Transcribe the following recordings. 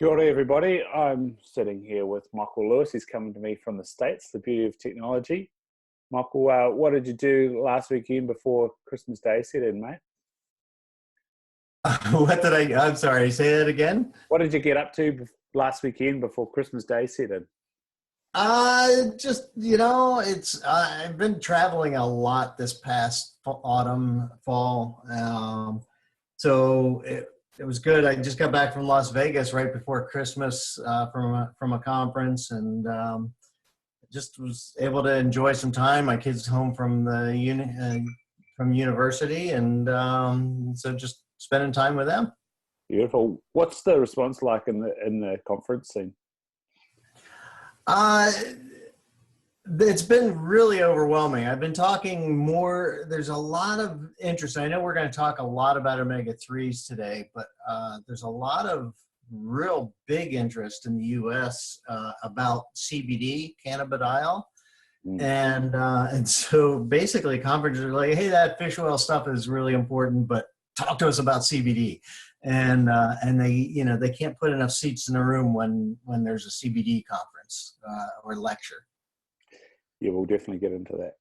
Kia ora, everybody. I'm sitting here with Michael Lewis. He's coming to me from the States, the beauty of technology. Michael, what did you do last weekend before Christmas Day set in, mate? I'm sorry, say that again? What did you get up to last weekend before Christmas Day set in? I've been traveling a lot this past autumn, fall. So it was good. I just got back from Las Vegas right before Christmas from a conference, and just was able to enjoy some time. My kids home from from university, and so just spending time with them. Beautiful. What's the response like in the conference scene? It's been really overwhelming. I've been talking more. There's a lot of interest. I know we're going to talk a lot about omega-3s today, but there's a lot of real big interest in the U.S. About CBD, cannabidiol. And so basically conferences are like, hey, that fish oil stuff is really important, but talk to us about CBD. And they can't put enough seats in the room when there's a CBD conference or lecture. Yeah, we'll definitely get into that.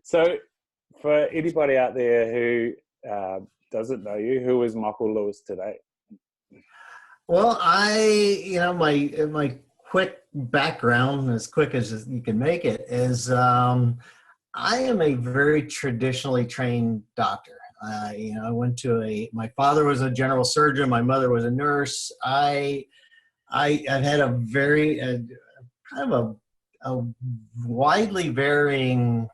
So for anybody out there who doesn't know you, who is Michael Lewis today? Well, my quick background, as quick as you can make it, is I am a very traditionally trained doctor. I went to my father was a general surgeon. My mother was a nurse. I've had a very kind of a widely varying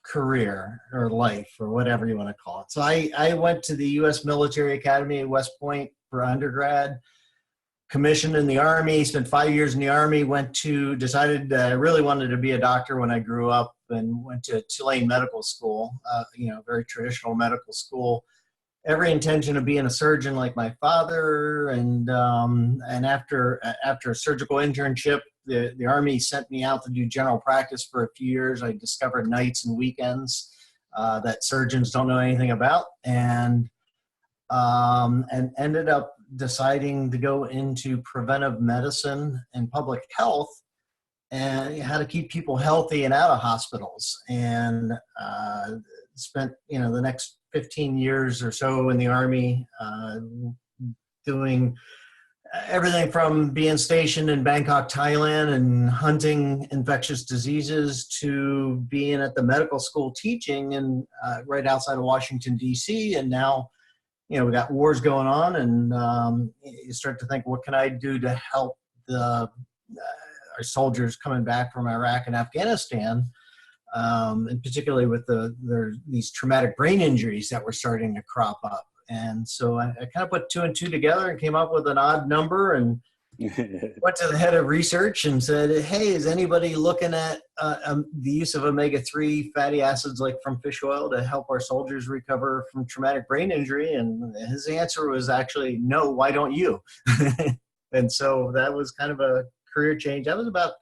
career or life or whatever you want to call it. So I went to the U.S. Military Academy at West Point for undergrad, commissioned in the Army, spent 5 years in the Army, decided I really wanted to be a doctor when I grew up, and went to Tulane Medical School, very traditional medical school. Every intention of being a surgeon like my father, and after a surgical internship, the Army sent me out to do general practice for a few years. I discovered nights and weekends that surgeons don't know anything about, and ended up deciding to go into preventive medicine and public health, and how to keep people healthy and out of hospitals. And spent the next 15 years or so in the Army, doing everything from being stationed in Bangkok, Thailand, and hunting infectious diseases, to being at the medical school teaching and right outside of Washington, D.C. And now, we got wars going on, and you start to think, what can I do to help our soldiers coming back from Iraq and Afghanistan? And particularly with these traumatic brain injuries that were starting to crop up. And so I kind of put two and two together and came up with an odd number, and went to the head of research and said, hey, is anybody looking at the use of omega-3 fatty acids like from fish oil to help our soldiers recover from traumatic brain injury? And his answer was actually, no, why don't you? And so that was kind of a career change. That was about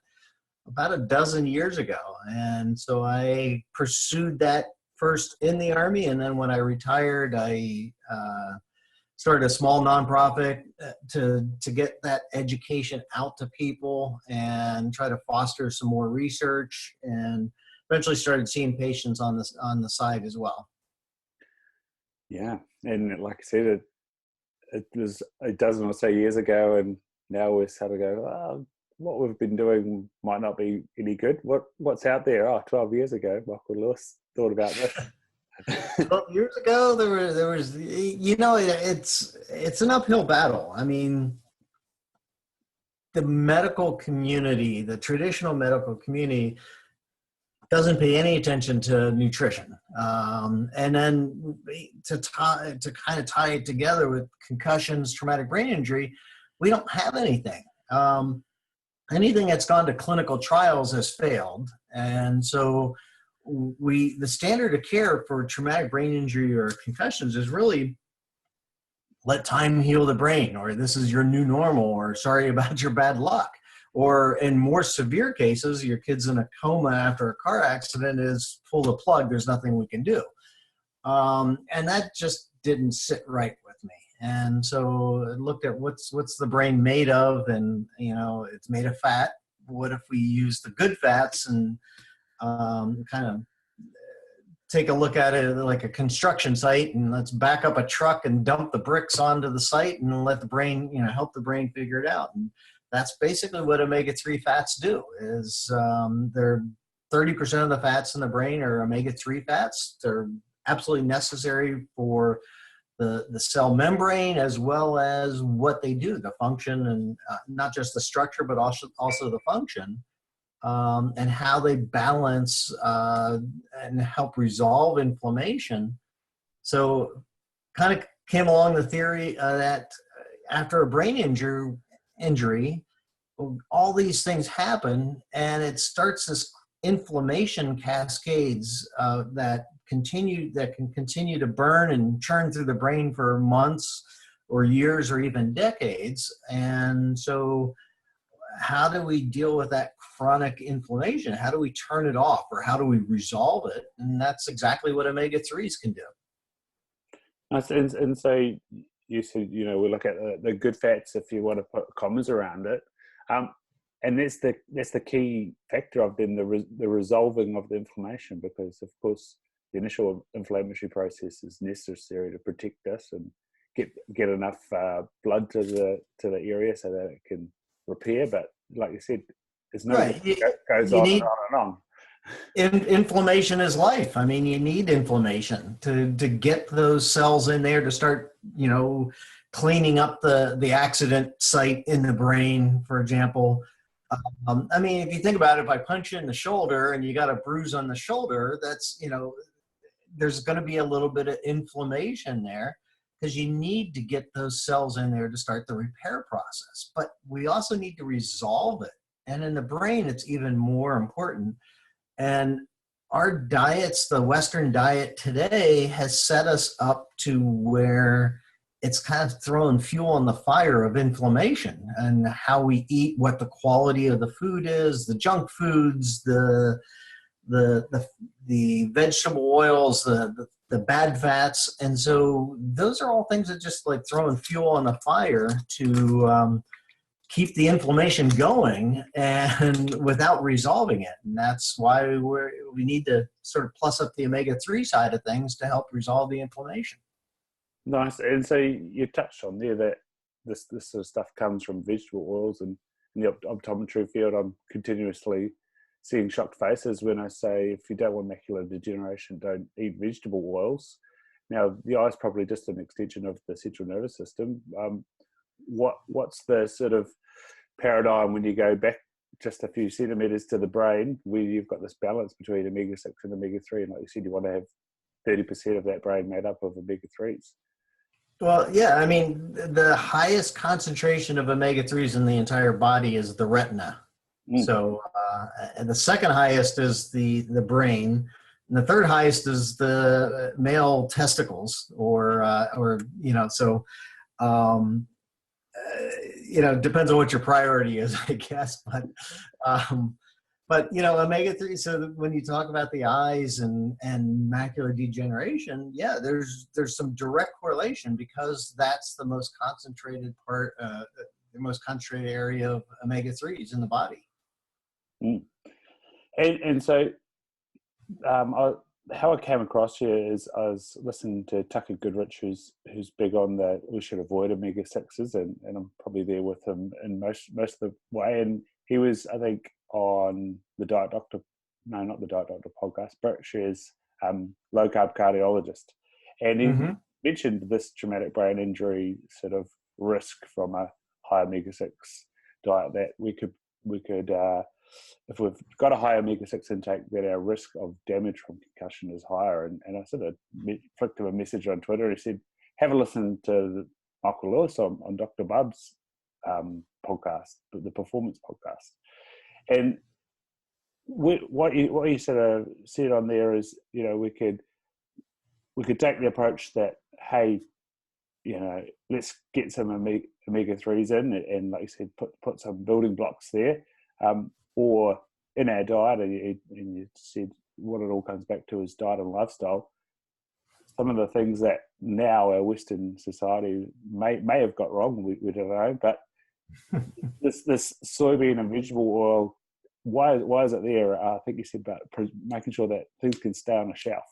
a dozen years ago. And so I pursued that first in the Army. And then when I retired, I started a small nonprofit to get that education out to people and try to foster some more research, and eventually started seeing patients on the side as well. Yeah. And like I said, it was a dozen or so years ago, and now we're sort of go, what we've been doing might not be any good. What's out there? 12 years ago, Michael Lewis thought about this. 12 years ago, there was it's an uphill battle. I mean, the medical community, the traditional medical community, doesn't pay any attention to nutrition. And then to kind of tie it together with concussions, traumatic brain injury, we don't have anything. Anything that's gone to clinical trials has failed. And so the standard of care for traumatic brain injury or concussions is really let time heal the brain, or this is your new normal, or sorry about your bad luck. Or in more severe cases, your kid's in a coma after a car accident, is pull the plug, there's nothing we can do. And that just didn't sit right with me. And so I looked at what's the brain made of, and it's made of fat. What if we use the good fats and kind of take a look at it like a construction site, and let's back up a truck and dump the bricks onto the site and let the brain, help the brain figure it out. And that's basically what omega-3 fats do. Is they're 30% of the fats in the brain are omega-3 fats. They're absolutely necessary for the cell membrane, as well as what they do, the function, and not just the structure, but also the function. And how they balance and help resolve inflammation. So kind of came along the theory that after a brain injury, all these things happen, and it starts this inflammation cascades that can continue to burn and churn through the brain for months or years or even decades. And so how do we deal with that chronic inflammation? How do we turn it off, or how do we resolve it? And that's exactly what omega-3s can do. And so you said, we look at the good fats, if you want to put commas around it. And that's the key factor of them, the resolving of the inflammation, because of course the initial inflammatory process is necessary to protect us and get enough blood to the area so that it can repair. But like you said, it's no right. goes on and on and on. Inflammation is life. I mean, you need inflammation to get those cells in there to start, cleaning up the accident site in the brain, for example. I mean, if you think about it, if I punch you in the shoulder and you got a bruise on the shoulder, that's, there's going to be a little bit of inflammation there, because you need to get those cells in there to start the repair process. But we also need to resolve it. And in the brain, it's even more important. And our diets, the Western diet today, has set us up to where it's kind of throwing fuel on the fire of inflammation, and how we eat, what the quality of the food is, the junk foods, the vegetable oils, the bad fats. And so those are all things that just like throwing fuel on the fire to keep the inflammation going, and without resolving it. And that's why we need to sort of plus up the omega-3 side of things to help resolve the inflammation. Nice. And so you touched on there that this sort of stuff comes from vegetable oils, and in the optometry field, I'm continuously seeing shocked faces when I say, if you don't want macular degeneration, don't eat vegetable oils. Now, the eye is probably just an extension of the central nervous system. What's the sort of paradigm when you go back just a few centimeters to the brain, where you've got this balance between omega-6 and omega-3, and like you said, you want to have 30% of that brain made up of omega-3s? Well, yeah, I mean, the highest concentration of omega-3s in the entire body is the retina. So, and the second highest is the brain, and the third highest is the male testicles, or so. Depends on what your priority is, I guess. But omega-3. So when you talk about the eyes and macular degeneration, yeah, there's some direct correlation, because that's the most concentrated part, the most concentrated area of omega-3s in the body. And so, how I came across you is I was listening to Tucker Goodrich, who's big on the we should avoid omega-6s, and I'm probably there with him in most of the way. And he was, I think, on the Diet Doctor, no, not the Diet Doctor podcast, Berkshire's low carb cardiologist, and he mentioned this traumatic brain injury sort of risk from a high omega-6 diet, that we could if we've got a high omega-6 intake, that our risk of damage from concussion is higher. And I sort of flicked him a message on Twitter. He said, have a listen to Michael Lewis on Dr. Bubb's podcast, the performance podcast. And what you sort of said on there is, we could take the approach that, hey, let's get some omega-3s in, and like you said, put some building blocks there. Or in our diet, and you said what it all comes back to is diet and lifestyle. some of the things that now our Western society may have got wrong. We don't know, but this soybean and vegetable oil, why is it there? I think you said about making sure that things can stay on a shelf.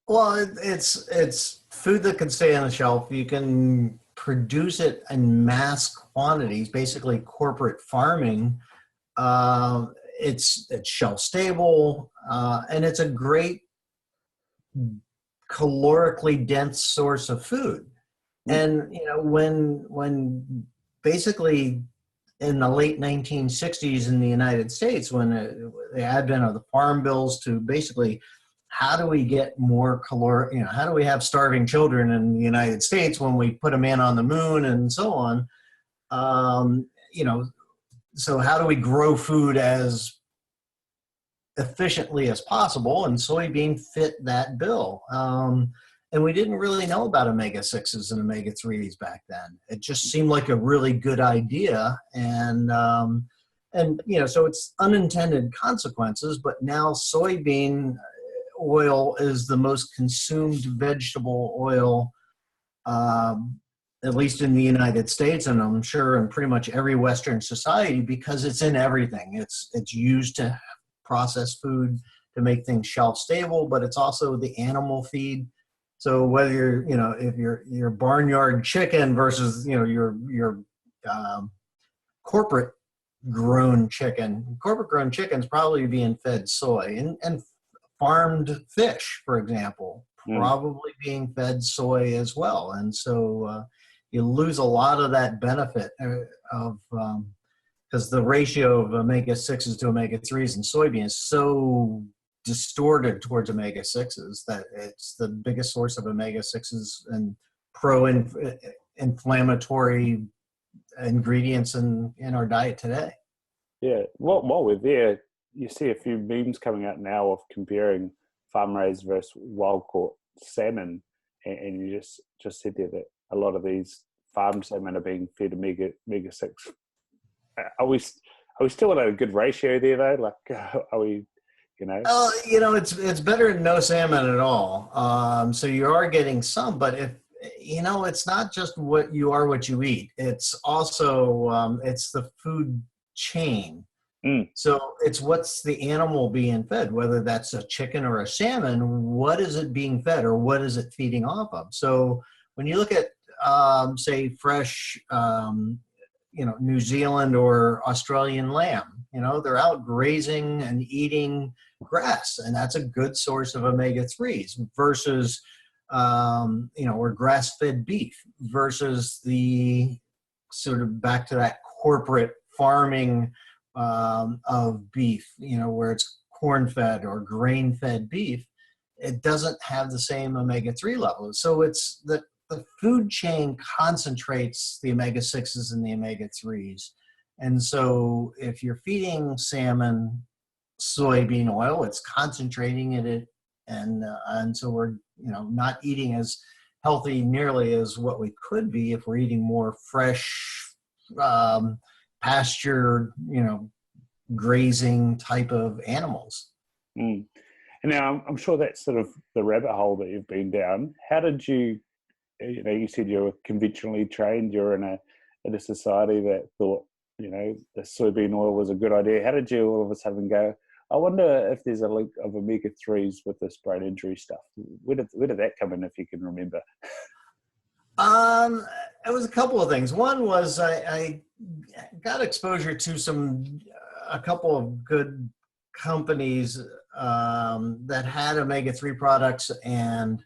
Well, it's food that can stay on the shelf. You can produce it in mass quantities, basically corporate farming. It's shelf stable, and it's a great calorically dense source of food. And when basically in the late 1960s in the United States, when the advent of the farm bills to basically how do we get more caloric, how do we have starving children in the United States when we put a man on the moon and so on, so how do we grow food as efficiently as possible? And soybean fit that bill. And we didn't really know about omega-6s and omega-3s back then. It just seemed like a really good idea. And so it's unintended consequences, but now soybean oil is the most consumed vegetable oil, at least in the United States, and I'm sure in pretty much every Western society, because it's in everything. It's used to process food to make things shelf stable, but it's also the animal feed. So whether if your barnyard chicken versus your corporate grown chicken, is probably being fed soy, and farmed fish, for example, probably being fed soy as well. And so you lose a lot of that benefit of because the ratio of omega-6s to omega-3s in soybean is so distorted towards omega-6s that it's the biggest source of omega-6s and pro-inflammatory ingredients in our diet today. Yeah, while we're there, you see a few memes coming out now of comparing farm-raised versus wild-caught salmon, and you just said there that a lot of these farmed salmon are being fed omega-6. Are we still at a good ratio there though? Like, are we, it's better than no salmon at all. So you are getting some, but if it's not just what you eat. It's also it's the food chain. So it's what's the animal being fed, whether that's a chicken or a salmon. What is it being fed, or what is it feeding off of? So when you look at say fresh New Zealand or Australian lamb, they're out grazing and eating grass, and that's a good source of omega-3s versus or grass-fed beef versus the sort of back to that corporate farming of beef, where it's corn-fed or grain-fed beef. It doesn't have the same omega-3 levels. So it's the food chain concentrates the omega-6s and the omega-3s. And so if you're feeding salmon soybean oil, it's concentrating it, and so we're not eating as healthy nearly as what we could be if we're eating more fresh, pasture, grazing type of animals. And now I'm sure that's sort of the rabbit hole that you've been down. How did you said you were conventionally trained, you're in a society that thought, the soybean oil was a good idea. How did you all of a sudden go, I wonder if there's a link of omega-3s with this brain injury stuff? Where did that come in, if you can remember? It was a couple of things. One was I got exposure to a couple of good companies that had omega-3 products, and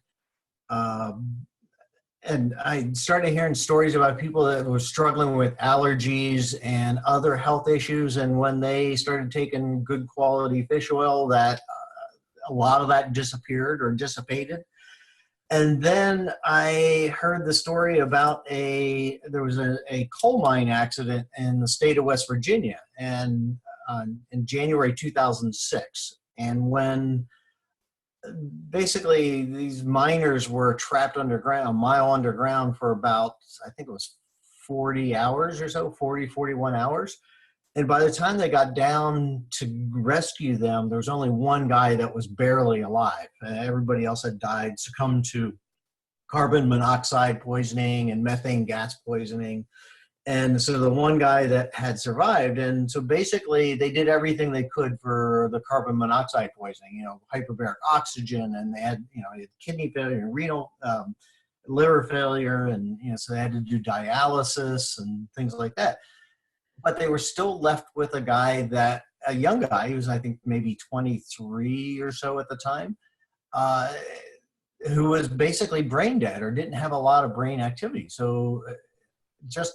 I started hearing stories about people that were struggling with allergies and other health issues, and when they started taking good quality fish oil, that a lot of that disappeared or dissipated. And then I heard the story about there was a coal mine accident in the state of West Virginia, and in January 2006. And when basically these miners were trapped underground, a mile underground, for about, I think it was 40 hours or so, 41 hours. And by the time they got down to rescue them, there was only one guy that was barely alive. Everybody else had died, succumbed to carbon monoxide poisoning and methane gas poisoning. And so the one guy that had survived, and so basically they did everything they could for the carbon monoxide poisoning, hyperbaric oxygen, and they had, he had kidney failure and renal, liver failure, and so they had to do dialysis and things like that. But they were still left with a young guy, who was, I think, maybe 23 or so at the time, who was basically brain dead or didn't have a lot of brain activity. So just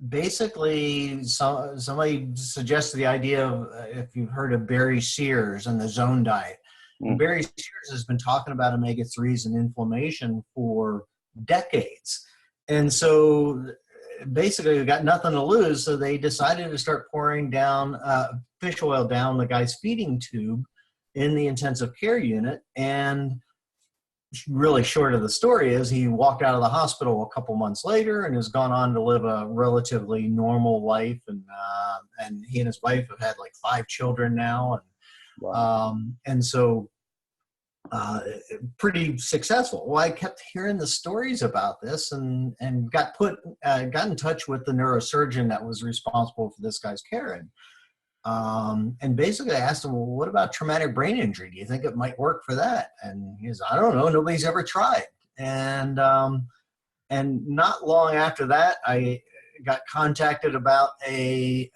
basically, somebody suggested the idea of, if you've heard of Barry Sears and the zone diet. And Barry Sears has been talking about omega-3s and inflammation for decades. And so basically, we got nothing to lose, so they decided to start pouring down fish oil down the guy's feeding tube in the intensive care unit. And really short of the story is he walked out of the hospital a couple months later and has gone on to live a relatively normal life. And he and his wife have had like 5 children now. And Wow. And so pretty successful. Well, I kept hearing the stories about this and got in touch with the neurosurgeon that was responsible for this guy's care. And basically I asked him, well, what about traumatic brain injury? Do you think it might work for that? And he says, I don't know. Nobody's ever tried. And not long after that, I got contacted about a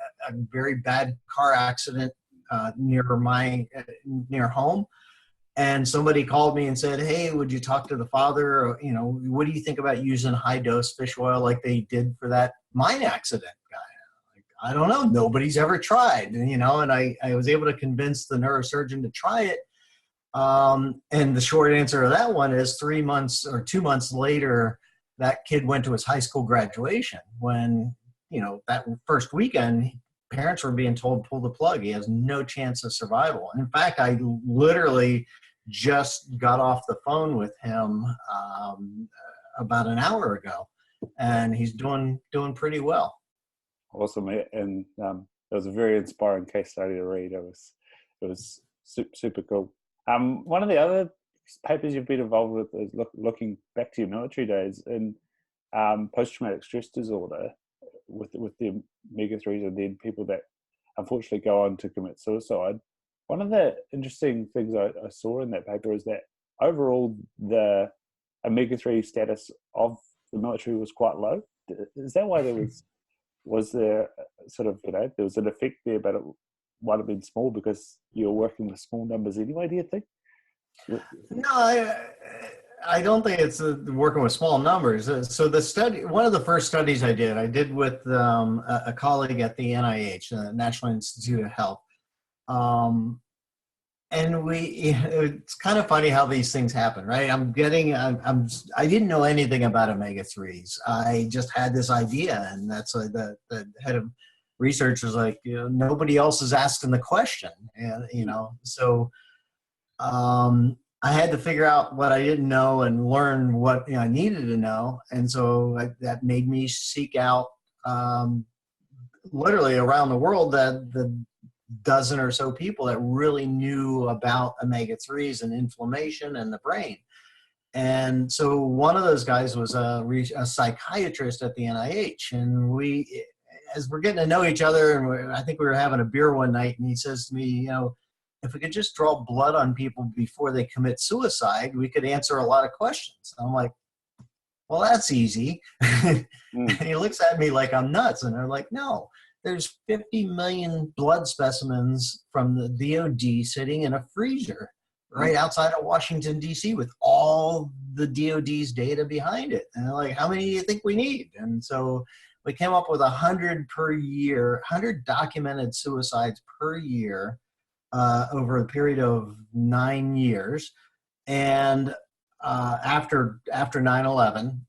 very bad car accident near home. And somebody called me and said, hey, would you talk to the father? Or, what do you think about using high dose fish oil like they did for that mine accident guy? I don't know. Nobody's ever tried, and I was able to convince the neurosurgeon to try it. And the short answer to that one is 3 months or 2 months later, that kid went to his high school graduation when, that first weekend, parents were being told, pull the plug. He has no chance of survival. And in fact, I literally just got off the phone with him about an hour ago, and he's doing pretty well. Awesome. And it was a very inspiring case study to read. It was super cool. One of the other papers you've been involved with is looking back to your military days in post-traumatic stress disorder with the omega-3s, and then people that unfortunately go on to commit suicide. One of the interesting things I saw in that paper is that overall the omega-3 status of the military was quite low. Is that why there was there sort of, there was an effect there, but it might have been small because you're working with small numbers anyway, do you think? No, I don't think it's working with small numbers. So the study, one of the first studies I did with a colleague at the NIH, the National Institute of Health. And it's kind of funny how these things happen, right? I didn't know anything about omega-3s. I just had this idea, and that's the head of research was like, nobody else is asking the question. And, so I had to figure out what I didn't know and learn what I needed to know. And so that made me seek out literally around the world the dozen or so people that really knew about omega-3s and inflammation and the brain. And so one of those guys was a psychiatrist at the NIH. And as we're getting to know each other, and I think we were having a beer one night, and he says to me, if we could just draw blood on people before they commit suicide, we could answer a lot of questions. I'm like, well, that's easy. And he looks at me like I'm nuts. And I'm like, no. There's 50 million blood specimens from the DOD sitting in a freezer right outside of Washington, D.C. with all the DOD's data behind it. And they're like, how many do you think we need? And so we came up with 100 per year, 100 documented suicides per year over a period of 9 years. And after 9/11,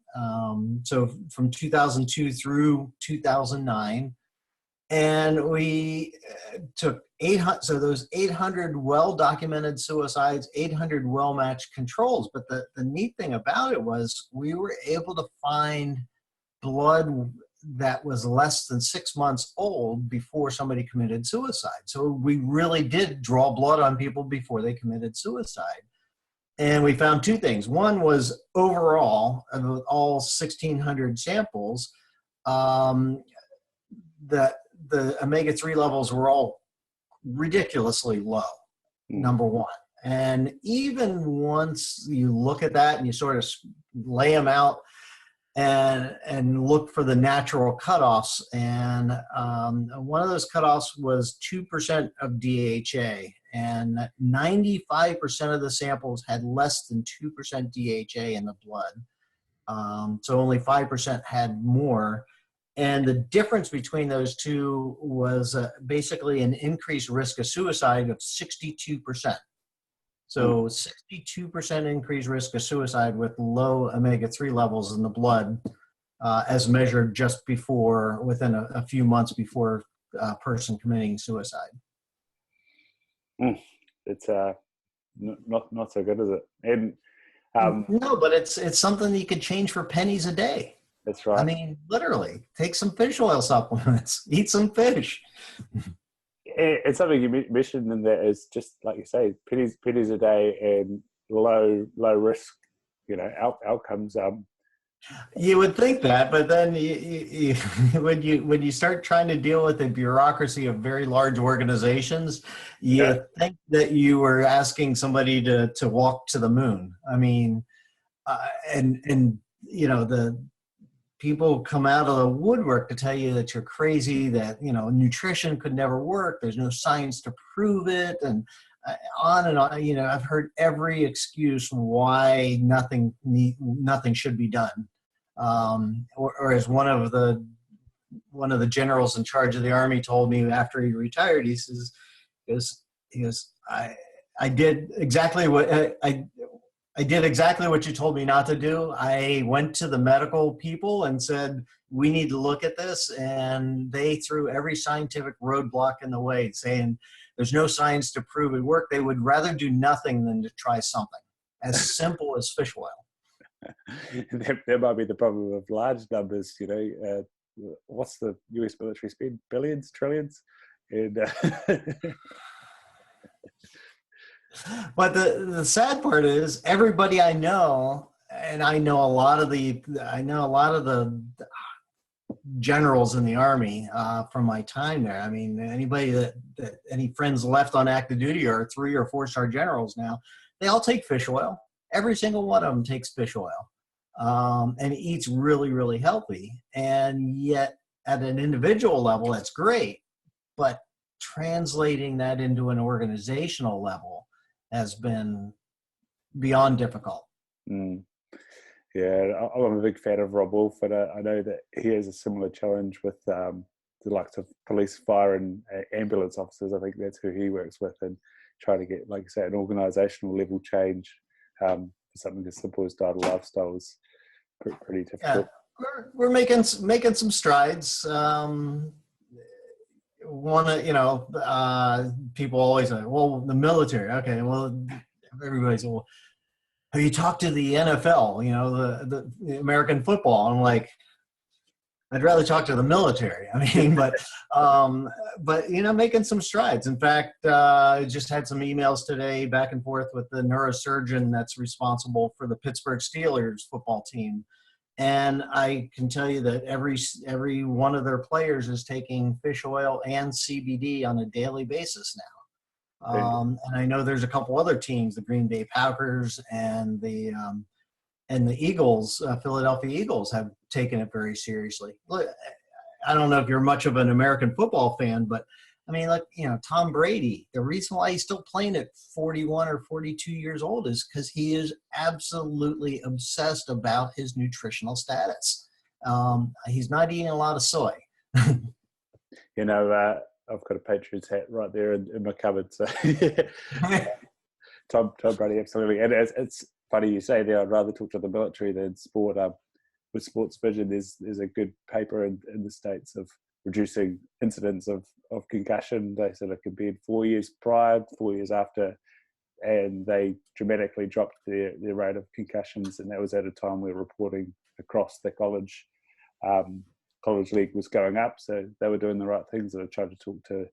so from 2002 through 2009, and we took 800, so those 800 well-documented suicides, 800 well-matched controls. But the neat thing about it was we were able to find blood that was less than 6 months old before somebody committed suicide. So we really did draw blood on people before they committed suicide. And we found two things. One was overall, of all 1,600 samples, the omega-3 levels were all ridiculously low, number one. And even once you look at that and you sort of lay them out and look for the natural cutoffs, and one of those cutoffs was 2% of DHA, and 95% of the samples had less than 2% DHA in the blood. So only 5% had more. And the difference between those two was basically an increased risk of suicide of 62%. So 62% increased risk of suicide with low omega-3 levels in the blood, as measured just before, within a few months before a person committing suicide. It's not so good, is it? And no, but it's something you could change for pennies a day. That's right. I mean, literally, take some fish oil supplements, eat some fish. It's something you mentioned in that is just like you say, pennies a day and low risk, outcomes. You would think that, but then you when you start trying to deal with the bureaucracy of very large organizations, you think that you were asking somebody to walk to the moon. I mean, and the people come out of the woodwork to tell you that you're crazy, that, nutrition could never work. There's no science to prove it. And on and on, I've heard every excuse why nothing should be done. Or as one of the generals in charge of the Army told me after he retired, he goes, I did exactly what I did exactly what you told me not to do. I went to the medical people and said, we need to look at this. And they threw every scientific roadblock in the way, saying there's no science to prove it worked. They would rather do nothing than to try something as simple as fish oil. That might be the problem with large numbers, what's the US military spend? Billions, trillions? And But the sad part is everybody I know, and I know a lot of the generals in the Army from my time there. I mean, anybody that any friends left on active duty are 3 or 4 star generals now. They all take fish oil. Every single one of them takes fish oil, and eats really, really healthy. And yet, at an individual level, that's great, but translating that into an organizational level has been beyond difficult. Yeah, I'm a big fan of Rob Wolf, and I know that he has a similar challenge with the likes of police, fire, and ambulance officers. I think that's who he works with, and trying to get, like you say, an organizational level change for something as simple as diet lifestyle is pretty difficult. Yeah, we're making some strides. People always say, well, the military. Okay, well, everybody's, well, have you talked to the NFL, the American football? I'm like, I'd rather talk to the military. I mean, but making some strides. In fact, I just had some emails today back and forth with the neurosurgeon that's responsible for the Pittsburgh Steelers football team. And I can tell you that every one of their players is taking fish oil and CBD on a daily basis now. And I know there's a couple other teams, the Green Bay Packers and the Eagles, Philadelphia Eagles, have taken it very seriously. Look, I don't know if you're much of an American football fan, but I mean, Tom Brady, the reason why he's still playing at 41 or 42 years old is because he is absolutely obsessed about his nutritional status. He's not eating a lot of soy. I've got a Patriots hat right there in my cupboard. So Tom Brady, absolutely. And it's funny you say that. I'd rather talk to the military than sport. With Sports Vision, there's a good paper in the States of reducing incidents of concussion. They sort of compared 4 years prior, 4 years after, and they dramatically dropped their rate of concussions. And that was at a time we were reporting across the college college league was going up, so they were doing the right things. And I tried to talk to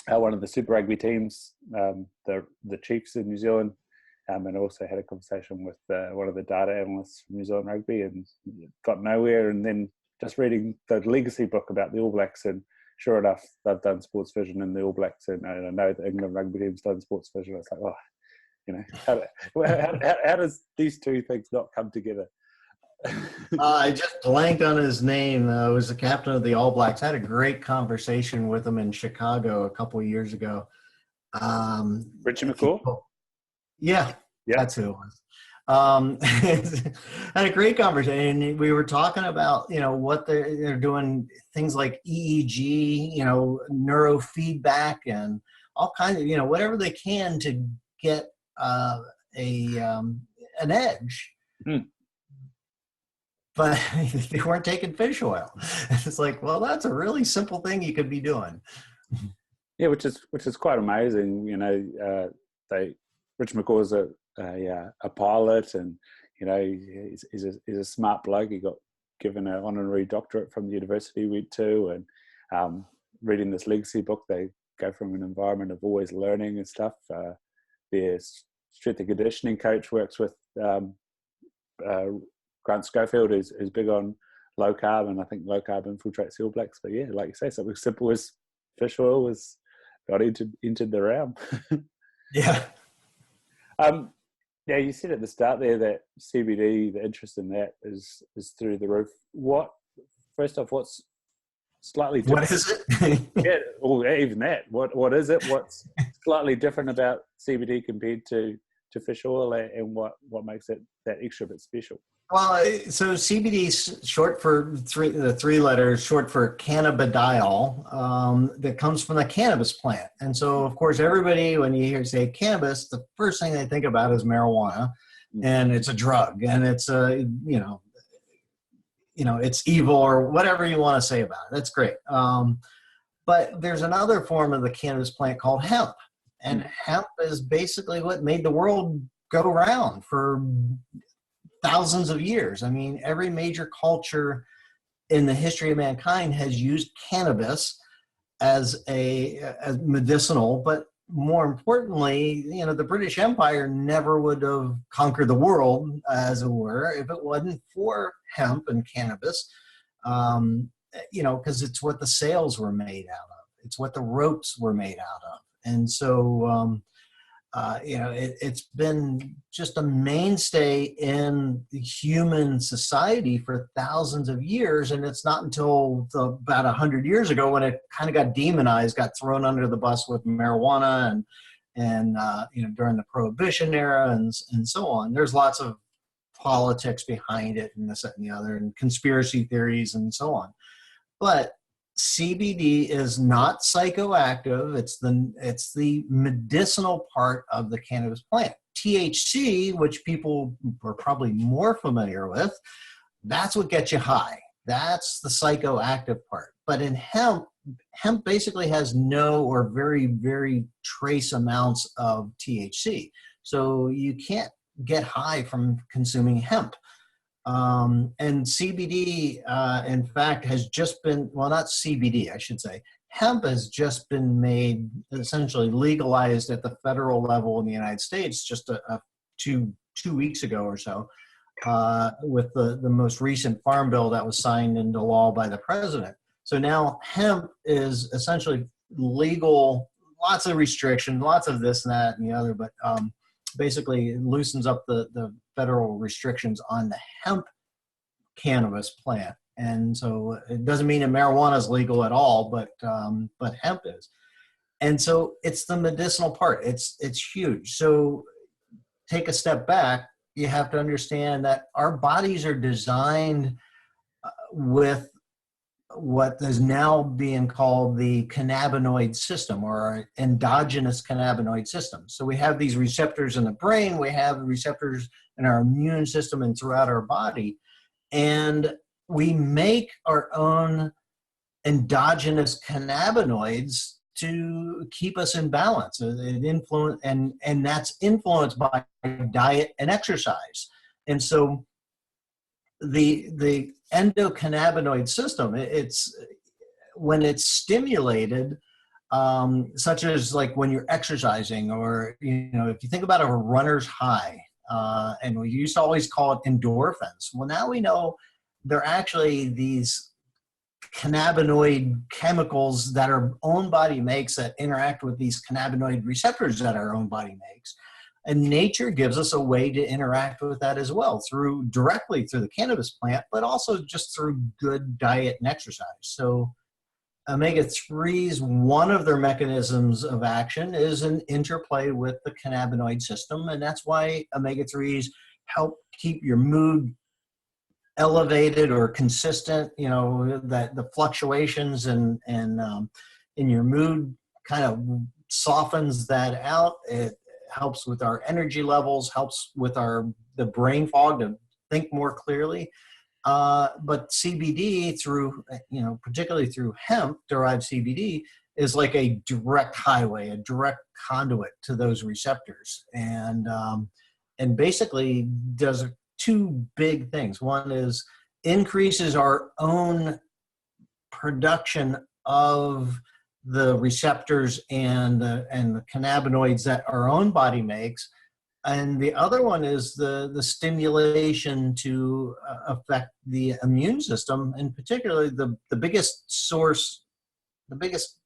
one of the Super Rugby teams, the Chiefs in New Zealand, and also had a conversation with one of the data analysts from New Zealand Rugby, and got nowhere. And then just reading the legacy book about the All Blacks, and sure enough, they've done sports vision in the All Blacks, and I know the England rugby team's done sports vision. I was like, how does these two things not come together? I just blanked on his name. He was the captain of the All Blacks. I had a great conversation with him in Chicago a couple of years ago. Richie McCaw? Yeah, that's who it was. Had a great conversation. We were talking about, what they're doing, things like EEG, neurofeedback, and all kinds of, whatever they can to get an edge. But they weren't taking fish oil. It's like, well, that's a really simple thing you could be doing. Yeah, which is quite amazing. Rich McCaw is a pilot, and he's a smart bloke. He got given an honorary doctorate from the university he went to, and reading this legacy book, they go from an environment of always learning and stuff. Their strength and conditioning coach works with Grant Schofield, is big on low carb, and I think low carb infiltrates the All Blacks. But yeah, like you say, something simple as fish oil got entered the realm. Yeah. Yeah, you said at the start there that CBD, the interest in that is through the roof. First off, what's slightly different? What is it? Yeah, or even that. What is it? What's slightly different about CBD compared to fish oil, and what makes it that extra bit special? Well, so CBD is short for the three letters, short for cannabidiol, that comes from the cannabis plant. And so, of course, everybody, when you hear say cannabis, the first thing they think about is marijuana, and it's a drug, and it's it's evil, or whatever you want to say about it. That's great. But there's another form of the cannabis plant called hemp, and hemp is basically what made the world go round for thousands of years. I mean, every major culture in the history of mankind has used cannabis as medicinal, but more importantly, the British Empire never would have conquered the world, as it were, if it wasn't for hemp and cannabis, because it's what the sails were made out of. It's what the ropes were made out of. And so, it's been just a mainstay in human society for thousands of years. And it's not until about 100 years ago when it kind of got demonized, got thrown under the bus with marijuana and during the Prohibition era and so on. There's lots of politics behind it, and this, that, and the other, and conspiracy theories and so on. But CBD is not psychoactive. It's the medicinal part of the cannabis plant. THC, which people are probably more familiar with, that's what gets you high. That's the psychoactive part. But in hemp basically has no or very, very trace amounts of THC. So you can't get high from consuming hemp. And CBD, in fact, has just been, well, not CBD, I should say. Hemp has just been made essentially legalized at the federal level in the United States just two weeks ago or so, with the most recent farm bill that was signed into law by the president. So now hemp is essentially legal, lots of restrictions, lots of this and that and the other, but basically it loosens up the federal restrictions on the hemp cannabis plant. And so it doesn't mean that marijuana is legal at all, but hemp is. And so it's the medicinal part. It's huge. So take a step back. You have to understand that our bodies are designed with what is now being called the cannabinoid system, or our endogenous cannabinoid system. So we have these receptors in the brain, we have receptors in our immune system and throughout our body, and we make our own endogenous cannabinoids to keep us in balance. And that's influenced by diet and exercise. And so the endocannabinoid system. It's when it's stimulated, such as like when you're exercising, or if you think about a runner's high, and we used to always call it endorphins. Well, now we know they're actually these cannabinoid chemicals that our own body makes that interact with these cannabinoid receptors that our own body makes. And nature gives us a way to interact with that as well, directly through the cannabis plant, but also just through good diet and exercise. So omega-3s, one of their mechanisms of action is an interplay with the cannabinoid system. And that's why omega-3s help keep your mood elevated or consistent, that the fluctuations and in your mood kind of softens that out. It helps with our energy levels, helps with the brain fog to think more clearly. But CBD particularly through hemp-derived CBD, is like a direct highway, a direct conduit to those receptors. And basically does two big things. One is increases our own production of the receptors and the cannabinoids that our own body makes. And the other one is the stimulation to affect the immune system, and particularly the biggest source, the biggest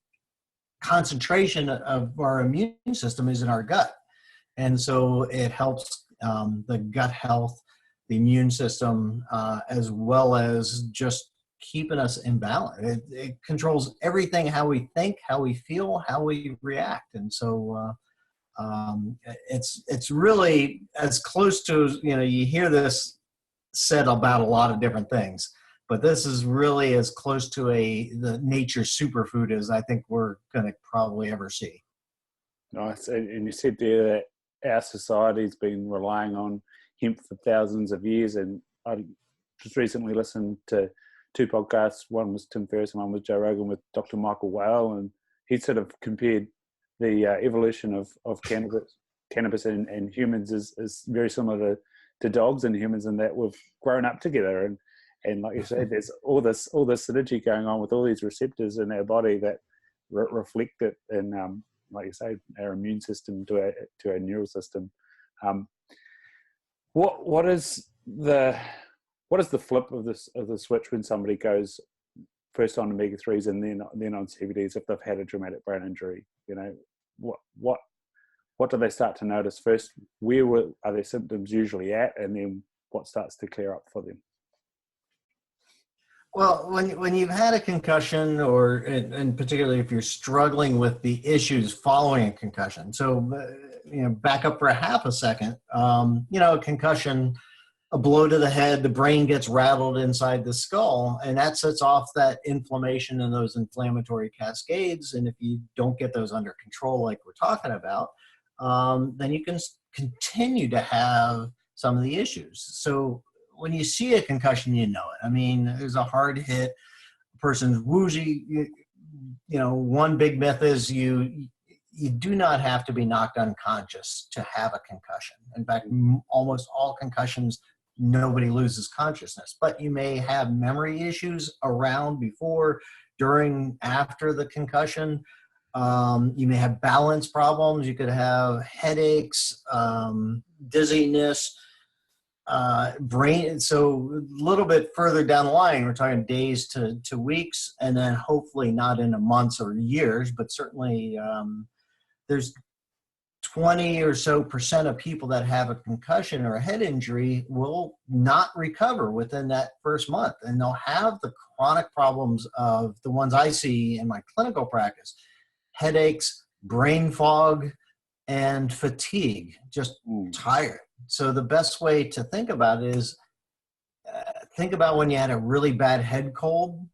concentration of our immune system is in our gut. And so it helps the gut health, the immune system, as well as just keeping us in balance. It controls everything, how we think, how we feel, how we react. And so it's really as close to, you hear this said about a lot of different things, but this is really as close to the nature superfood as I think we're going to probably ever see. Nice. And you said there that our society's been relying on hemp for thousands of years. And I just recently listened to two podcasts. One was Tim Ferriss and one was Joe Rogan with Dr. Michael Whale. And he sort of compared the evolution of cannabis and humans is very similar to dogs and humans, in that we've grown up together. And like you said, there's all this synergy going on with all these receptors in our body that reflect it, and like you say, our immune system to our neural system. What is the flip of the switch when somebody goes first on omega-3s and then on CBDs if they've had a traumatic brain injury? What do they start to notice first? Where are their symptoms usually at, and then what starts to clear up for them? Well, when you've had a concussion, and particularly if you're struggling with the issues following a concussion, so back up for a half a second. A concussion, a blow to the head, the brain gets rattled inside the skull, and that sets off that inflammation and those inflammatory cascades. And if you don't get those under control, like we're talking about, then you can continue to have some of the issues. So when you see a concussion, you know it. I mean, there's a hard hit, a person's woozy. One big myth is you do not have to be knocked unconscious to have a concussion. In fact, almost all concussions, nobody loses consciousness, but you may have memory issues around before, during, after the concussion. You may have balance problems. You could have headaches, dizziness, brain. So a little bit further down the line, we're talking days to weeks, and then hopefully not into months or years, but certainly there's 20% or so of people that have a concussion or a head injury will not recover within that first month. And they'll have the chronic problems of the ones I see in my clinical practice: headaches, brain fog, and fatigue, just tired. So the best way to think about it is think about when you had a really bad head cold,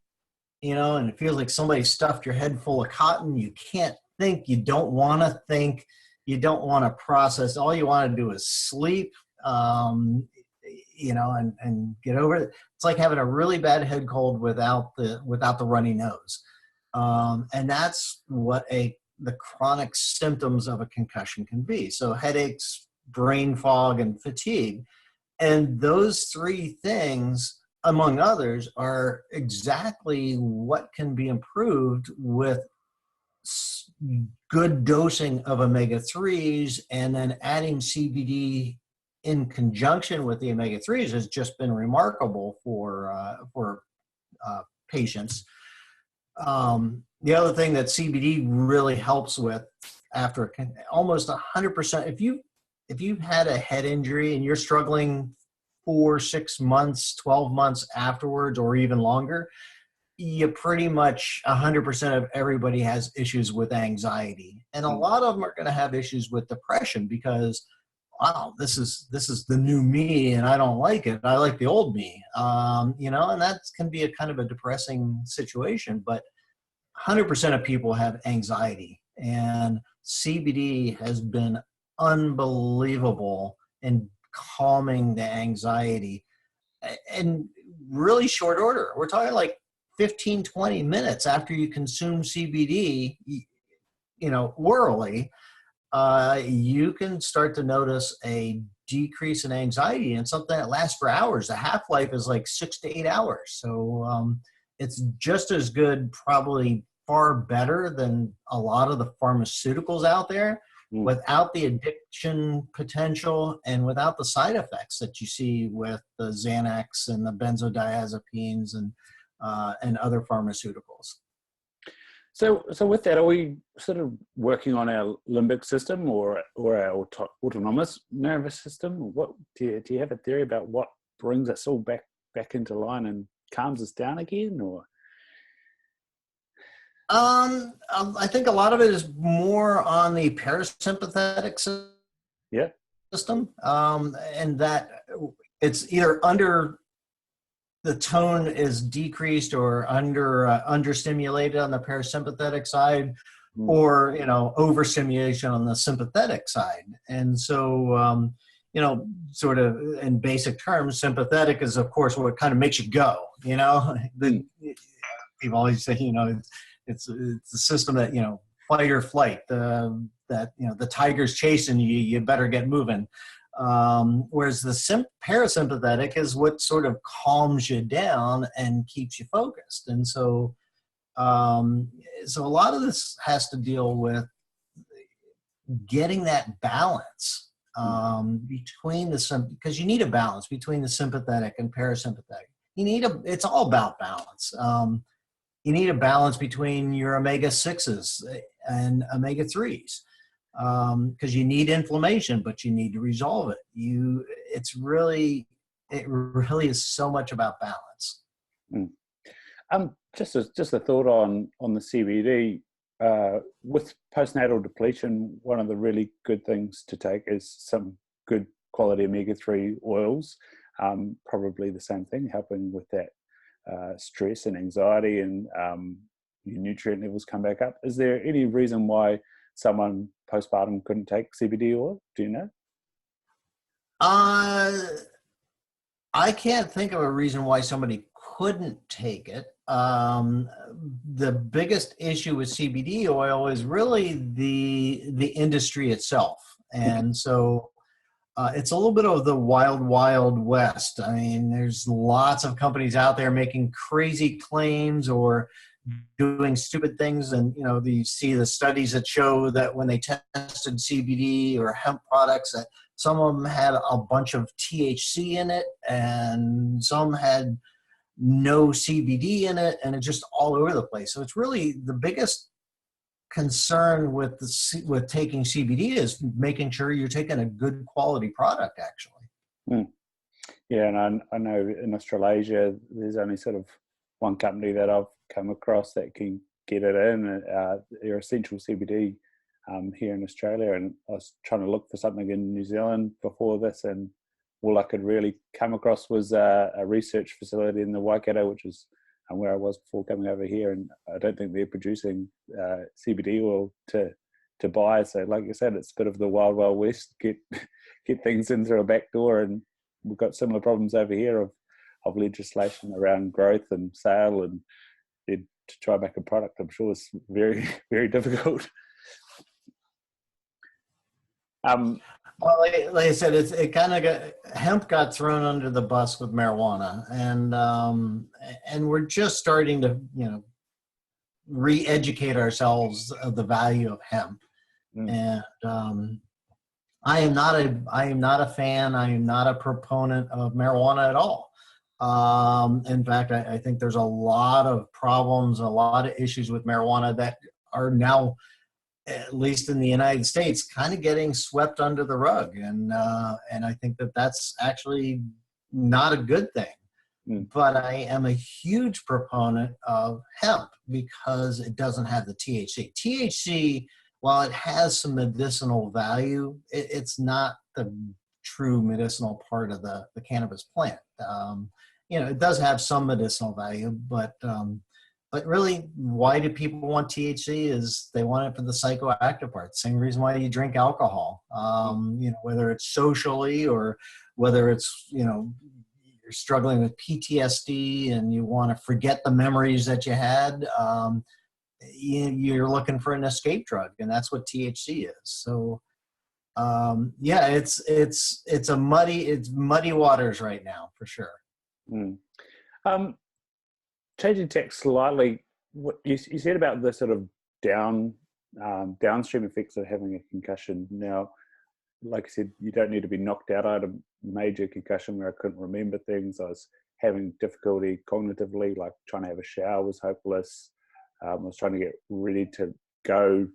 and it feels like somebody stuffed your head full of cotton. You can't think, you don't want to think, you don't want to process. All you want to do is sleep, and get over it. It's like having a really bad head cold without the runny nose. And that's what the chronic symptoms of a concussion can be. So headaches, brain fog, and fatigue. And those three things among others, are exactly what can be improved with good dosing of omega-3s, and then adding CBD in conjunction with the omega-3s has just been remarkable for patients. The other thing that CBD really helps with, after almost 100%, if you've had a head injury and you're struggling 4, 6 months, 12 months afterwards, or even longer, you pretty much 100% of everybody has issues with anxiety. And a lot of them are going to have issues with depression because, wow, this is the new me and I don't like it. I like the old me, and that can be a kind of a depressing situation. But 100% of people have anxiety, and CBD has been unbelievable in calming the anxiety in really short order. We're talking like 15, 20 minutes after you consume CBD, orally, you can start to notice a decrease in anxiety, and something that lasts for hours. The half-life is like 6 to 8 hours. So it's just as good, probably far better than a lot of the pharmaceuticals out there, without the addiction potential and without the side effects that you see with the Xanax and the benzodiazepines and other pharmaceuticals. So with that, are we sort of working on our limbic system or our autonomous nervous system? What do you have a theory about what brings us all back into line and calms us down again, or? I think a lot of it is more on the parasympathetic system, and that it's either the tone is decreased or understimulated on the parasympathetic side, or overstimulation on the sympathetic side. And so sort of in basic terms, sympathetic is of course what kind of makes you go. People always say it's the system that fight or flight, that the tiger's chasing you, you better get moving. Whereas the parasympathetic is what sort of calms you down and keeps you focused. And so so a lot of this has to deal with getting that balance between because you need a balance between the sympathetic and parasympathetic. It's all about balance. You need a balance between your omega-6s and omega-3s. Because you need inflammation, but you need to resolve it. It really is so much about balance. Just a thought on the CBD. With postnatal depletion, one of the really good things to take is some good quality omega-3 oils. Probably the same thing, helping with that stress and anxiety, and your nutrient levels come back up. Is there any reason why someone postpartum couldn't take CBD oil? Do you know? I can't think of a reason why somebody couldn't take it. The biggest issue with CBD oil is really the industry itself. And so it's a little bit of the wild, wild west. I mean, there's lots of companies out there making crazy claims or doing stupid things, and you see the studies that show that when they tested CBD or hemp products, that some of them had a bunch of THC in it and some had no CBD in it, and it's just all over the place. So it's really the biggest concern with taking CBD is making sure you're taking a good quality product, actually. Yeah, and I know in Australasia there's only sort of one company that I've come across that can get it in. They're Essential CBD here in Australia, and I was trying to look for something in New Zealand before this, and all I could really come across was a research facility in the Waikato, which is where I was before coming over here, and I don't think they're producing CBD oil to buy. So like you said, it's a bit of the wild, wild west. Get things in through a back door, and we've got similar problems over here of legislation around growth and sale, and to try and make a product, I'm sure it's very, very difficult. Well, like I said, it kind of hemp got thrown under the bus with marijuana, and we're just starting to re-educate ourselves of the value of hemp. Mm, And I am not a fan. I am not a proponent of marijuana at all. In fact, I think there's a lot of problems, a lot of issues with marijuana that are now, at least in the United States, kind of getting swept under the rug, and I think that that's actually not a good thing. mm, But I am a huge proponent of hemp because it doesn't have the THC. THC, while it has some medicinal value, it's not the true medicinal part of the cannabis plant. It does have some medicinal value, but really, why do people want THC? Is they want it for the psychoactive part. Same reason why you drink alcohol. Whether it's socially or whether it's you're struggling with PTSD and you want to forget the memories that you had. You're looking for an escape drug, and that's what THC is. So, it's muddy waters right now for sure. mm. Um, Changing tack slightly, what you said about the sort of downstream effects of having a concussion. Now, like I said, you don't need to be knocked out. I had a major concussion where I couldn't remember things. I was having difficulty cognitively, like trying to have a shower was hopeless. I was trying to get ready to go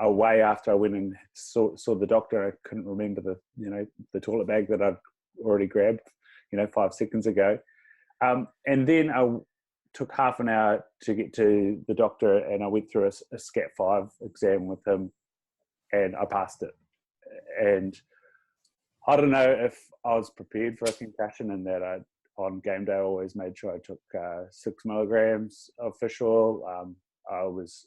away after I went and saw the doctor. I couldn't remember the toilet bag that I'd already grabbed 5 seconds ago. And then I took half an hour to get to the doctor, and I went through a SCAT-5 exam with him, and I passed it. And I don't know if I was prepared for a concussion, and that on game day I always made sure I took 6 milligrams of fish oil. I was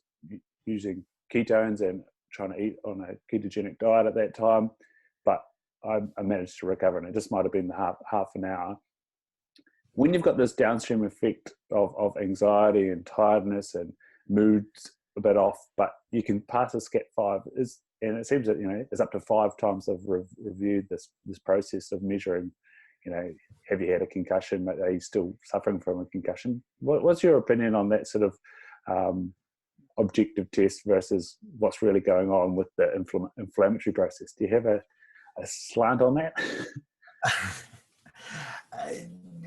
using ketones and trying to eat on a ketogenic diet at that time, but I managed to recover, and it just might have been half an hour. When you've got this downstream effect of anxiety and tiredness and moods a bit off, but you can pass a SCAT-5, and it seems that it's up to 5 times I've reviewed this process of measuring, have you had a concussion? Are you still suffering from a concussion? What's your opinion on that sort of objective test versus what's really going on with the inflammatory process? Do you have a slant on that?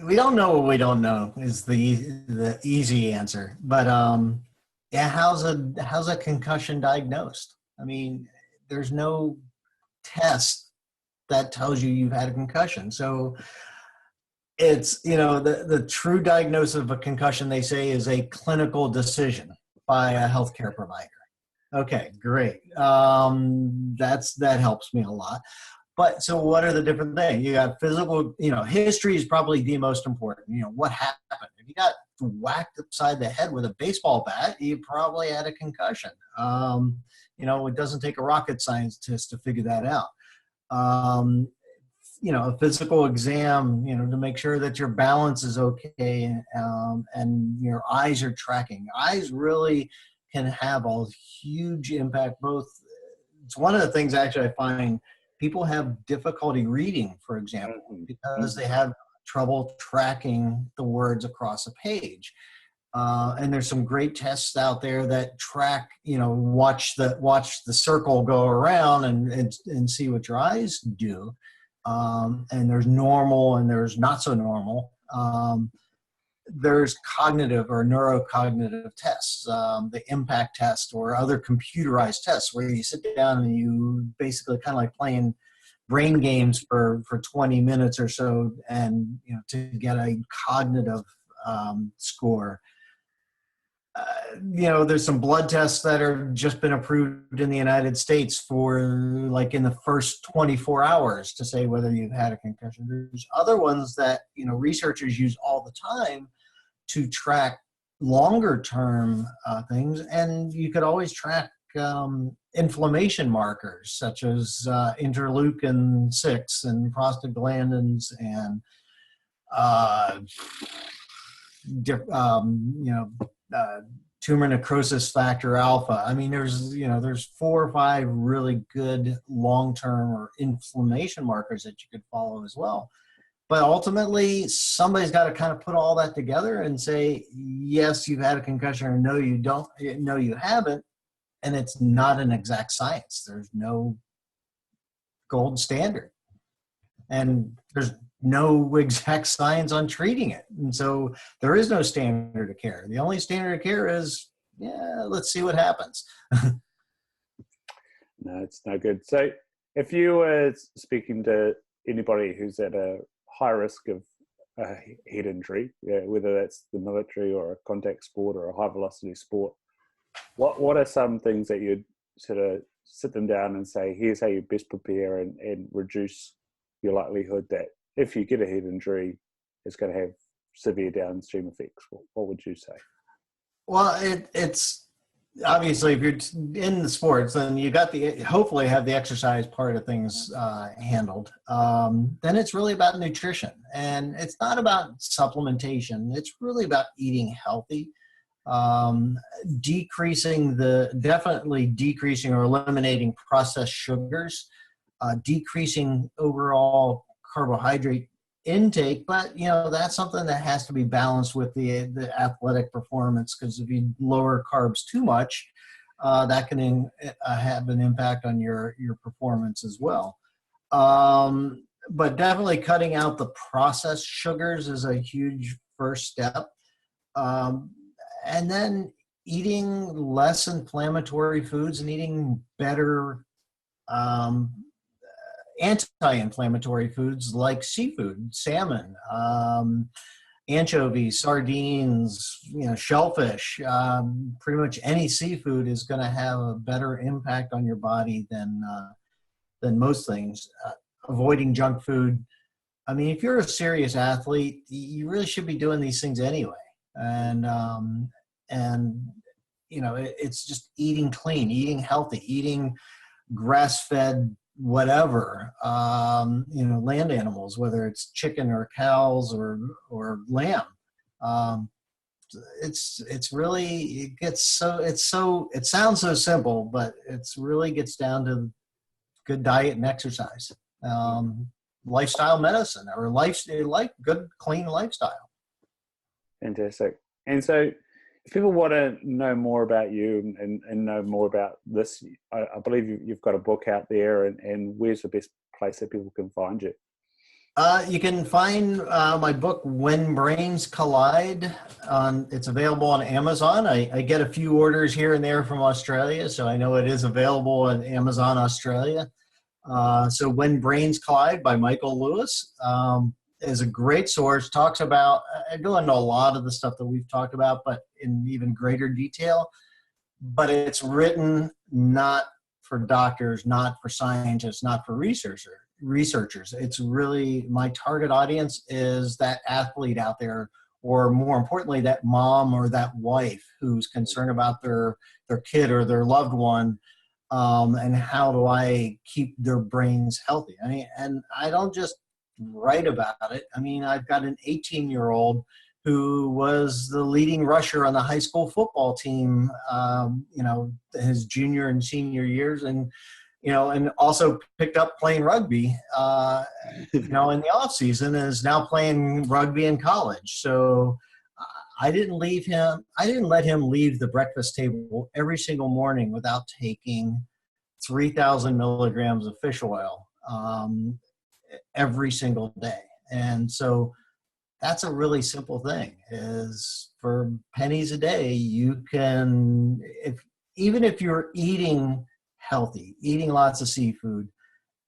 We don't know what we don't know is the easy answer. But how's a concussion diagnosed? I mean, there's no test that tells you you've had a concussion. So it's the true diagnosis of a concussion, they say, is a clinical decision by a healthcare provider. Okay, great. That helps me a lot. But so what are the different things? You got physical, history is probably the most important. What happened? If you got whacked upside the head with a baseball bat, you probably had a concussion. It doesn't take a rocket scientist to figure that out. A physical exam, to make sure that your balance is okay, and your eyes are tracking. Eyes really can have a huge impact. It's one of the things actually I find people have difficulty reading, for example, because they have trouble tracking the words across a page. And there's some great tests out there that track, watch the circle go around and see what your eyes do. And there's normal and there's not so normal. There's cognitive or neurocognitive tests, the impact test or other computerized tests where you sit down and you basically kind of like playing brain games for 20 minutes or so, and to get a cognitive score. There's some blood tests that are just been approved in the United States for like in the first 24 hours to say whether you've had a concussion. There's other ones that researchers use all the time to track longer term things, and you could always track inflammation markers such as interleukin 6 and prostaglandins and tumor necrosis factor alpha. I mean, there's 4 or 5 really good long-term or inflammation markers that you could follow as well. But ultimately, somebody's got to kind of put all that together and say, yes, you've had a concussion, or no, you don't, no, you haven't. And it's not an exact science. There's no gold standard. And there's no exact science on treating it. And so there is no standard of care. The only standard of care is, yeah, let's see what happens. No, it's no good. So if you were speaking to anybody who's at a high risk of a head injury, whether that's the military or a contact sport or a high velocity sport, what are some things that you'd sort of sit them down and say, here's how you best prepare and reduce your likelihood that if you get a head injury, it's going to have severe downstream effects? What would you say? Well, it's obviously, if you're in the sports, then you got hopefully have the exercise part of things handled. Then it's really about nutrition, and it's not about supplementation. It's really about eating healthy, definitely decreasing or eliminating processed sugars, decreasing overall carbohydrate intake, but that's something that has to be balanced with the athletic performance, because if you lower carbs too much, that can have an impact on your performance as well. But definitely cutting out the processed sugars is a huge first step. And then eating less inflammatory foods and eating better anti-inflammatory foods like seafood, salmon, anchovies, sardines, shellfish. Pretty much any seafood is going to have a better impact on your body than most things. Avoiding junk food. I mean, if you're a serious athlete, you really should be doing these things anyway. And it's just eating clean, eating healthy, eating grass-fed whatever, land animals, whether it's chicken or cows or lamb. It sounds so simple, but it's really gets down to good diet and exercise, lifestyle medicine, or good, clean lifestyle. Fantastic. And so if people want to know more about you and know more about this, I believe you've got a book out there, and where's the best place that people can find you? You can find my book, When Brains Collide. It's available on Amazon. I get a few orders here and there from Australia, so I know it is available on Amazon Australia. So When Brains Collide by Michael Lewis is a great source. Talks about, I go into a lot of the stuff that we've talked about, but in even greater detail. But it's written not for doctors, not for scientists, not for researchers. It's really, my target audience is that athlete out there, or more importantly, that mom or that wife who's concerned about their kid or their loved one, and how do I keep their brains healthy? I mean, and I don't just write about it. I mean, I've got an 18-year-old who was the leading rusher on the high school football team, his junior and senior years, and also picked up playing rugby, in the off season, and is now playing rugby in college. So I didn't let him leave the breakfast table every single morning without taking 3,000 milligrams of fish oil every single day. And so that's a really simple thing, is for pennies a day, you can, even if you're eating healthy, eating lots of seafood,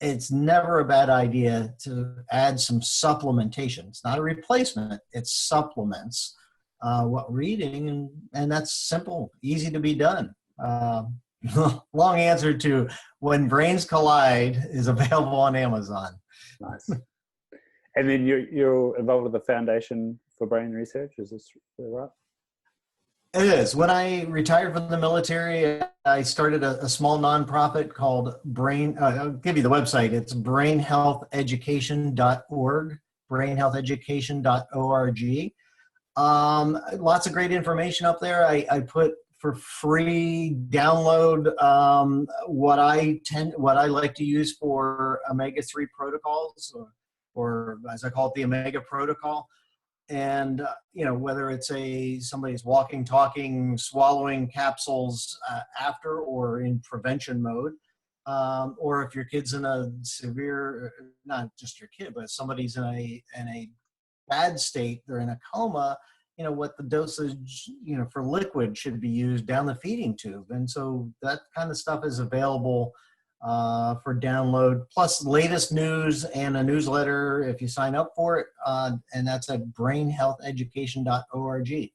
it's never a bad idea to add some supplementation. It's not a replacement, it's supplements what we're eating, and that's simple, easy to be done. Long answer to When Brains Collide is available on Amazon. Nice. And then you're involved with the Foundation for Brain Research, is this right? It is. When I retired from the military, I started a small nonprofit called I'll give you the website. It's brainhealtheducation.org, brainhealtheducation.org. Lots of great information up there. I put for free download what I like to use for omega-3 protocols, or as I call it, the Omega Protocol. And whether it's somebody's walking, talking, swallowing capsules after or in prevention mode, or if your kid's in a severe, not just your kid, but somebody's in a bad state, they're in a coma, what the dosage, for liquid should be used down the feeding tube. And so that kind of stuff is available for download, plus latest news and a newsletter if you sign up for it. And that's at brainhealtheducation.org.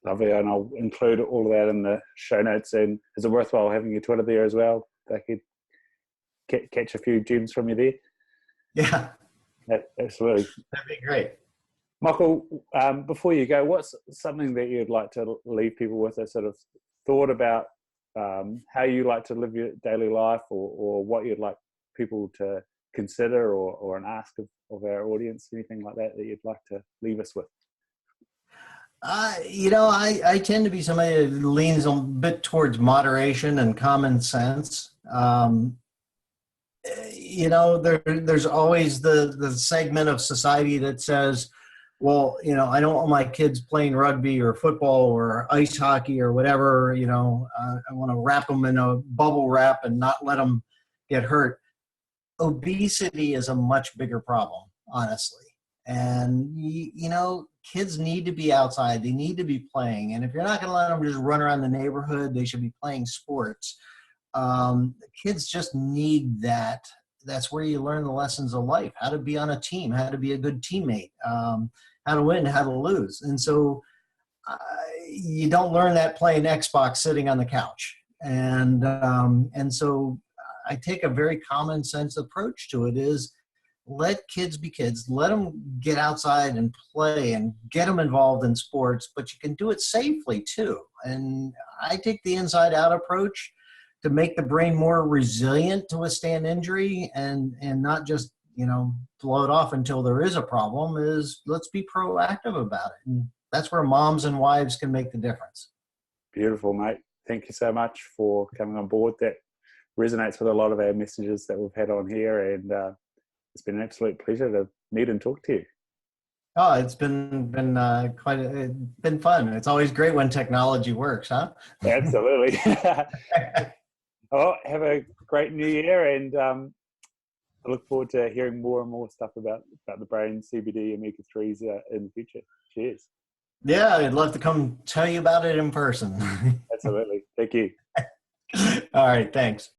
Lovely, and I'll include all of that in the show notes. And is it worthwhile having your Twitter there as well? They could catch a few gems from you there. Yeah, absolutely. That'd be great. Michael, before you go, what's something that you'd like to leave people with, a sort of thought about how you like to live your daily life, or what you'd like people to consider, or an ask of our audience, anything like that you'd like to leave us with? I tend to be somebody that leans a bit towards moderation and common sense. There's always the segment of society that says, well, I don't want my kids playing rugby or football or ice hockey or whatever, I want to wrap them in a bubble wrap and not let them get hurt. Obesity is a much bigger problem, honestly. And, kids need to be outside. They need to be playing. And if you're not going to let them just run around the neighborhood, they should be playing sports. Kids just need that. That's where you learn the lessons of life, how to be on a team, how to be a good teammate, how to win, how to lose. And so you don't learn that playing Xbox sitting on the couch. And so I take a very common sense approach to it, is let kids be kids, let them get outside and play and get them involved in sports, but you can do it safely too. And I take the inside out approach to make the brain more resilient to withstand injury, and not just, blow it off until there is a problem. Is let's be proactive about it. And that's where moms and wives can make the difference. Beautiful, mate. Thank you so much for coming on board. That resonates with a lot of our messages that we've had on here, and it's been an absolute pleasure to meet and talk to you. Oh, it's been fun. It's always great when technology works, huh? Absolutely. Well, have a great new year, and I look forward to hearing more and more stuff about the brain, CBD, omega-3s in the future. Cheers. Yeah, I'd love to come tell you about it in person. Absolutely. Thank you. All right, thanks.